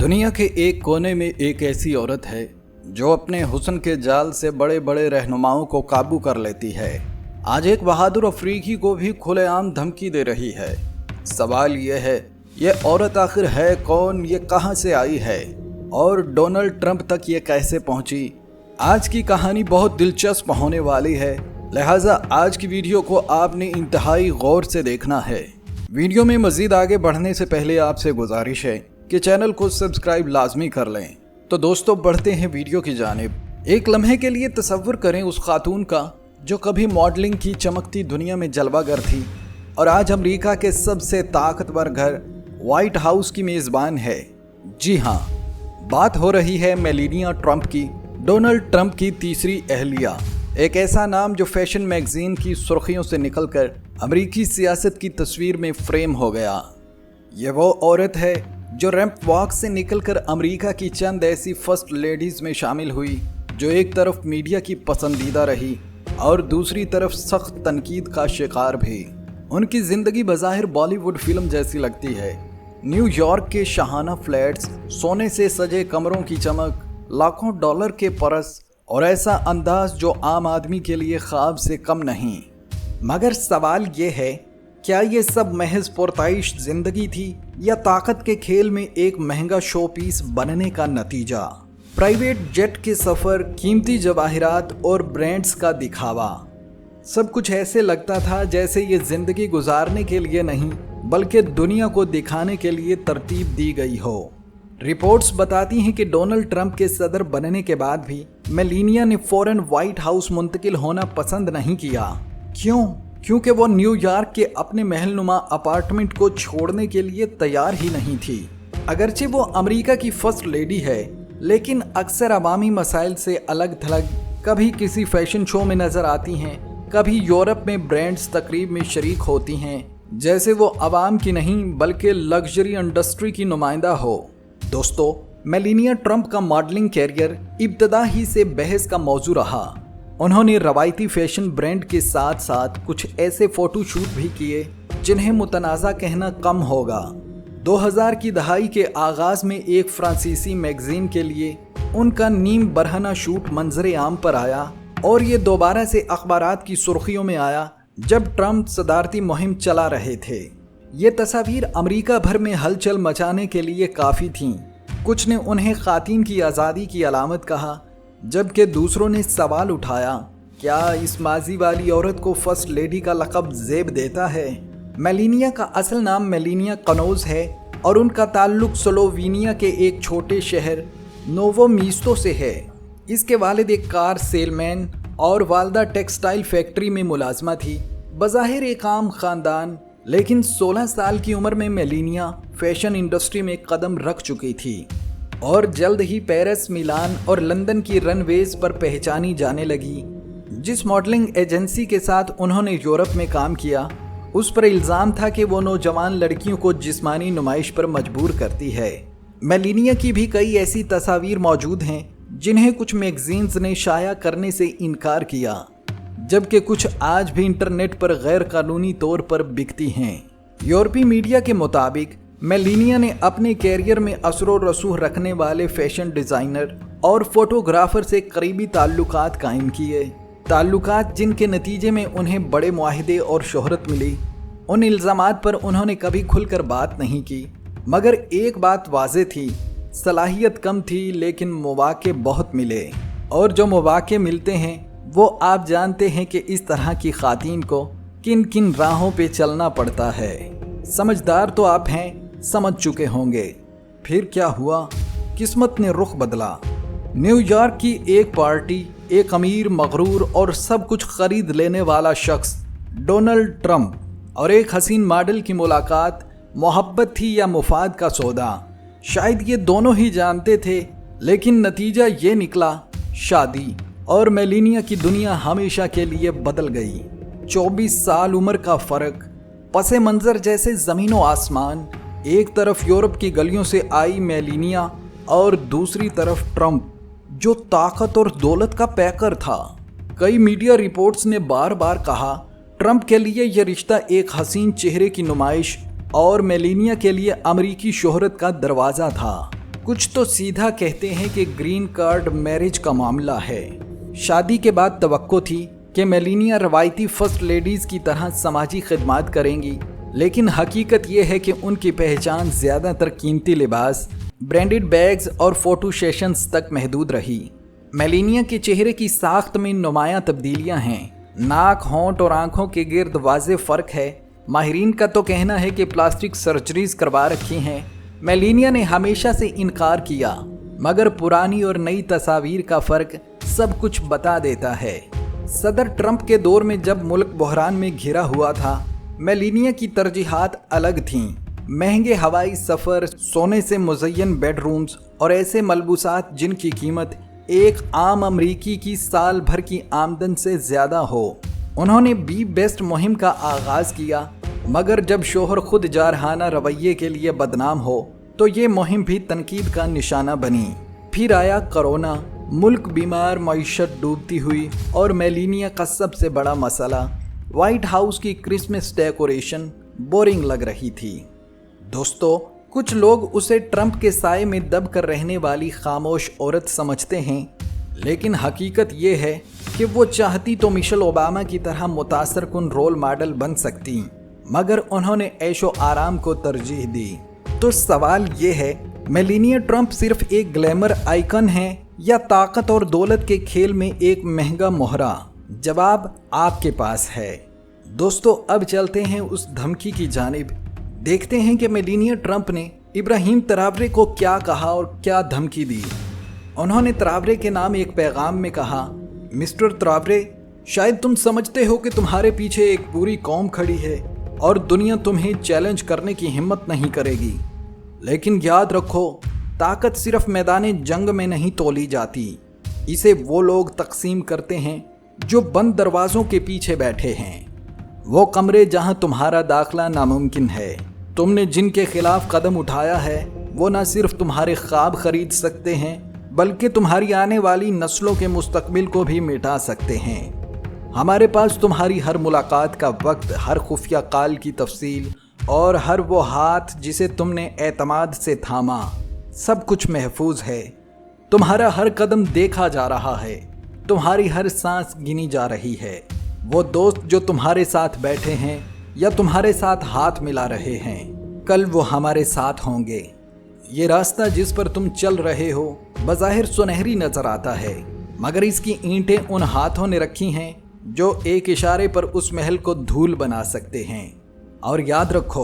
दुनिया के एक कोने में एक ऐसी औरत है जो अपने हुस्न के जाल से बड़े बड़े रहनुमाओं को काबू कर लेती है। आज एक बहादुर अफ्रीकी को भी खुलेआम धमकी दे रही है। सवाल यह है, ये औरत आखिर है कौन, ये कहां से आई है और डोनाल्ड ट्रंप तक ये कैसे पहुंची। आज की कहानी बहुत दिलचस्प होने वाली है, लिहाजा आज की वीडियो को आपने इंतहाई गौर से देखना है। वीडियो में मजीद आगे बढ़ने से पहले आपसे गुजारिश है कि चैनल को सब्सक्राइब लाजमी कर लें। तो दोस्तों, बढ़ते हैं वीडियो की जानिब। एक लम्हे के लिए तसव्वुर करें उस खातून का जो कभी मॉडलिंग की चमकती दुनिया में जलवागर थी और आज अमेरिका के सबसे ताकतवर घर व्हाइट हाउस की मेज़बान है। जी हाँ, बात हो रही है मेलानिया ट्रंप की, डोनाल्ड ट्रंप की तीसरी अहलिया। एक ऐसा नाम जो फैशन मैगजीन की सुर्खियों से निकलकर अमेरिकी सियासत की तस्वीर में फ्रेम हो गया। ये वो औरत है जो रैंप वॉक से निकलकर अमेरिका की चंद ऐसी फर्स्ट लेडीज़ में शामिल हुई जो एक तरफ मीडिया की पसंदीदा रही और दूसरी तरफ सख्त तनकीद का शिकार भी। उनकी ज़िंदगी बज़ाहिर बॉलीवुड फिल्म जैसी लगती है। न्यूयॉर्क के शाहाना फ्लैट्स, सोने से सजे कमरों की चमक, लाखों डॉलर के परस और ऐसा अंदाज जो आम आदमी के लिए ख्वाब से कम नहीं। मगर सवाल ये है, क्या ये सब महज पुरताइश जिंदगी थी या ताकत के खेल में एक महंगा शो पीस बनने का नतीजा? प्राइवेट जेट के सफ़र, कीमती जवाहिरात और ब्रांड्स का दिखावा, सब कुछ ऐसे लगता था जैसे ये ज़िंदगी गुजारने के लिए नहीं बल्कि दुनिया को दिखाने के लिए तरतीब दी गई हो। रिपोर्ट्स बताती हैं कि डोनाल्ड ट्रंप के सदर बनने के बाद भी मेलानिया ने फ़ौरन व्हाइट हाउस मुंतकिल होना पसंद नहीं किया। क्यों? क्योंकि वो न्यूयॉर्क के अपने महलनुमा अपार्टमेंट को छोड़ने के लिए तैयार ही नहीं थी। अगरचे वो अमेरिका की फर्स्ट लेडी है, लेकिन अक्सर अवामी मसाइल से अलग थलग कभी किसी फैशन शो में नज़र आती हैं, कभी यूरोप में ब्रांड्स तकरीब में शरीक होती हैं, जैसे वो अवाम की नहीं बल्कि लग्जरी इंडस्ट्री की नुमाइंदा हो। दोस्तों, मेलानिया ट्रंप का मॉडलिंग कैरियर इब्तदा ही से बहस का मौजू रहा। उन्होंने रवायती फैशन ब्रांड के साथ साथ कुछ ऐसे फ़ोटो शूट भी किए जिन्हें मुतनाज़ा कहना कम होगा। 2000 की दहाई के आगाज़ में एक फ्रांसीसी मैगज़ीन के लिए उनका नीम बरहना शूट मंजरे आम पर आया और ये दोबारा से अखबारात की सुर्खियों में आया जब ट्रंप सदारती मुहिम चला रहे थे। ये तस्वीर अमेरिका भर में हलचल मचाने के लिए काफ़ी थीं। कुछ ने उन्हें ख़ातीन की आज़ादी की अलामत कहा, जबकि दूसरों ने सवाल उठाया, क्या इस माजी वाली औरत को फर्स्ट लेडी का लक़ब ज़ेब देता है? मेलानिया का असल नाम मेलानिया कनौज है और उनका ताल्लुक स्लोवेनिया के एक छोटे शहर नोवो मीस्तो से है। इसके वालिद एक कार सेलमैन और वालदा टेक्सटाइल फैक्ट्री में मुलाजमा थी। बज़ाहिर एक आम ख़ानदान, लेकिन 16 साल की उम्र में मेलानिया फैशन इंडस्ट्री में कदम रख चुकी थी और जल्द ही पेरिस, मिलान और लंदन की रनवेज पर पहचानी जाने लगी। जिस मॉडलिंग एजेंसी के साथ उन्होंने यूरोप में काम किया, उस पर इल्ज़ाम था कि वो नौजवान लड़कियों को जिस्मानी नुमाइश पर मजबूर करती है। मेलानिया की भी कई ऐसी तस्वीर मौजूद हैं जिन्हें कुछ मैगजीन्स ने शाया करने से इनकार किया, जबकि कुछ आज भी इंटरनेट पर गैर कानूनी तौर पर बिकती हैं। यूरोपीय मीडिया के मुताबिक मेलानिया ने अपने कैरियर में असरो रसूख रखने वाले फैशन डिज़ाइनर और फोटोग्राफर से करीबी ताल्लुकात कायम किए, ताल्लुकात जिनके नतीजे में उन्हें बड़े मुआहदे और शोहरत मिली। उन इल्ज़ामात पर उन्होंने कभी खुलकर बात नहीं की, मगर एक बात वाज़े थी, सलाहियत कम थी लेकिन मौक़े बहुत मिले, और जो मौक़े मिलते हैं वो आप जानते हैं कि इस तरह की ख़ातीन को किन किन राहों पे चलना पड़ता है। समझदार तो आप हैं, समझ चुके होंगे। फिर क्या हुआ? किस्मत ने रुख बदला। न्यूयॉर्क की एक पार्टी, एक अमीर, मगरूर और सब कुछ खरीद लेने वाला शख्स डोनाल्ड ट्रंप और एक हसीन मॉडल की मुलाकात मोहब्बत थी या मुफाद का सौदा, शायद ये दोनों ही जानते थे, लेकिन नतीजा ये निकला, शादी। और मेलानिया की दुनिया हमेशा के लिए बदल गई। 24 साल उम्र का फ़र्क, पसे मंज़र जैसे ज़मीन व आसमान। एक तरफ यूरोप की गलियों से आई मेलानिया और दूसरी तरफ ट्रंप, जो ताकत और दौलत का पैकर था। कई मीडिया रिपोर्ट्स ने बार बार कहा, ट्रंप के लिए यह रिश्ता एक हसीन चेहरे की नुमाइश और मेलानिया के लिए अमरीकी शोहरत का दरवाज़ा था। कुछ तो सीधा कहते हैं कि ग्रीन कार्ड मैरिज का मामला है। शादी के बाद तवक्को थी कि मेलानिया रवायती फर्स्ट लेडीज की तरह समाजी खिदमत करेंगी, लेकिन हकीकत ये है कि उनकी पहचान ज़्यादातर कीमती लिबास, ब्रांडेड बैग्स और फोटो सेशंस तक महदूद रही। मेलानिया के चेहरे की साख्त में नुमायां तब्दीलियां हैं। नाक, होंठ और आंखों के गिर्द वाज़ेह फ़र्क है। माहिरीन का तो कहना है कि प्लास्टिक सर्जरीज करवा रखी हैं। मेलानिया ने हमेशा से इनकार किया, मगर पुरानी और नई तस्वीर का फ़र्क सब कुछ बता देता है। सदर ट्रंप के दौर में जब मुल्क बहरान में घिरा हुआ था, मेलानिया की तरजीहात अलग थीं। महंगे हवाई सफ़र, सोने से मुज़य्यन बेडरूम्स और ऐसे मलबूसात जिनकी कीमत एक आम अमरीकी की साल भर की आमदन से ज़्यादा हो। उन्होंने बी बेस्ट मुहिम का आगाज़ किया, मगर जब शोहर खुद जारहाना रवैये के लिए बदनाम हो तो ये मुहिम भी तनकीद का निशाना बनी। फिर आया कोरोना, मुल्क बीमार, मईशत डूबती हुई और मेलानिया का सबसे बड़ा मसला, वाइट हाउस की क्रिसमस डेकोरेशन बोरिंग लग रही थी। दोस्तों, कुछ लोग उसे ट्रंप के साए में दब कर रहने वाली खामोश औरत समझते हैं, लेकिन हकीकत ये है कि वो चाहती तो मिशेल ओबामा की तरह मुतासर कुन रोल मॉडल बन सकती, मगर उन्होंने ऐशो आराम को तरजीह दी। तो सवाल ये है, मेलानिया ट्रंप सिर्फ एक ग्लैमर आइकन है या ताकत और दौलत के खेल में एक महंगा मोहरा? जवाब आपके पास है। दोस्तों, अब चलते हैं उस धमकी की जानिब। देखते हैं कि मेलानिया ट्रंप ने इब्राहिम ट्रावरे को क्या कहा और क्या धमकी दी। उन्होंने ट्रावरे के नाम एक पैगाम में कहा, मिस्टर ट्रावरे, शायद तुम समझते हो कि तुम्हारे पीछे एक पूरी कौम खड़ी है और दुनिया तुम्हें चैलेंज करने की हिम्मत नहीं करेगी, लेकिन याद रखो, ताकत सिर्फ मैदान जंग में नहीं तोली जाती। इसे वो लोग तकसीम करते हैं जो बंद दरवाज़ों के पीछे बैठे हैं, वो कमरे जहां तुम्हारा दाखला नामुमकिन है। तुमने जिनके खिलाफ कदम उठाया है वो न सिर्फ तुम्हारे ख्वाब खरीद सकते हैं, बल्कि तुम्हारी आने वाली नस्लों के मुस्तकबिल को भी मिटा सकते हैं। हमारे पास तुम्हारी हर मुलाकात का वक्त, हर खुफिया कॉल की तफसील और हर वो हाथ जिसे तुमने एतमाद से थामा, सब कुछ महफूज है। तुम्हारा हर कदम देखा जा रहा है, तुम्हारी हर सांस गिनी जा रही है। वो दोस्त जो तुम्हारे साथ बैठे हैं या तुम्हारे साथ हाथ मिला रहे हैं, कल वो हमारे साथ होंगे। ये रास्ता जिस पर तुम चल रहे हो बज़ाहिर सुनहरी नजर आता है, मगर इसकी ईंटें उन हाथों ने रखी हैं जो एक इशारे पर उस महल को धूल बना सकते हैं। और याद रखो,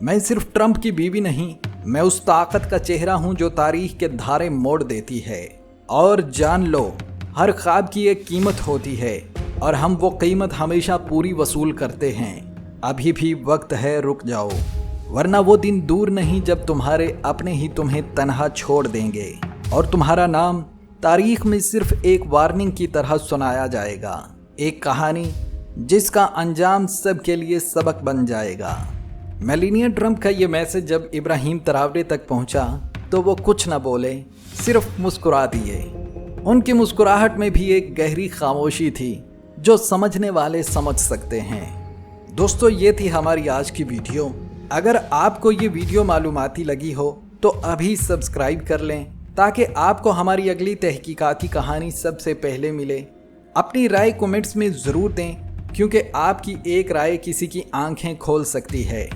मैं सिर्फ ट्रंप की बीवी नहीं, मैं उस ताकत का चेहरा हूं जो तारीख के धारे मोड़ देती है। और जान लो, हर ख्वाब की एक कीमत होती है और हम वो कीमत हमेशा पूरी वसूल करते हैं। अभी भी वक्त है, रुक जाओ, वरना वो दिन दूर नहीं जब तुम्हारे अपने ही तुम्हें तन्हा छोड़ देंगे और तुम्हारा नाम तारीख में सिर्फ एक वार्निंग की तरह सुनाया जाएगा, एक कहानी जिसका अंजाम सबके लिए सबक बन जाएगा। मेलानिया ट्रंप का ये मैसेज जब इब्राहिम ट्रावरे तक पहुंचा तो वो कुछ न बोले, सिर्फ मुस्कुरा दिए। उनकी मुस्कुराहट में भी एक गहरी खामोशी थी जो समझने वाले समझ सकते हैं। दोस्तों, ये थी हमारी आज की वीडियो। अगर आपको ये वीडियो मालूमाती लगी हो तो अभी सब्सक्राइब कर लें ताकि आपको हमारी अगली तहकीकाती कहानी सबसे पहले मिले। अपनी राय कमेंट्स में ज़रूर दें, क्योंकि आपकी एक राय किसी की आंखें खोल सकती है।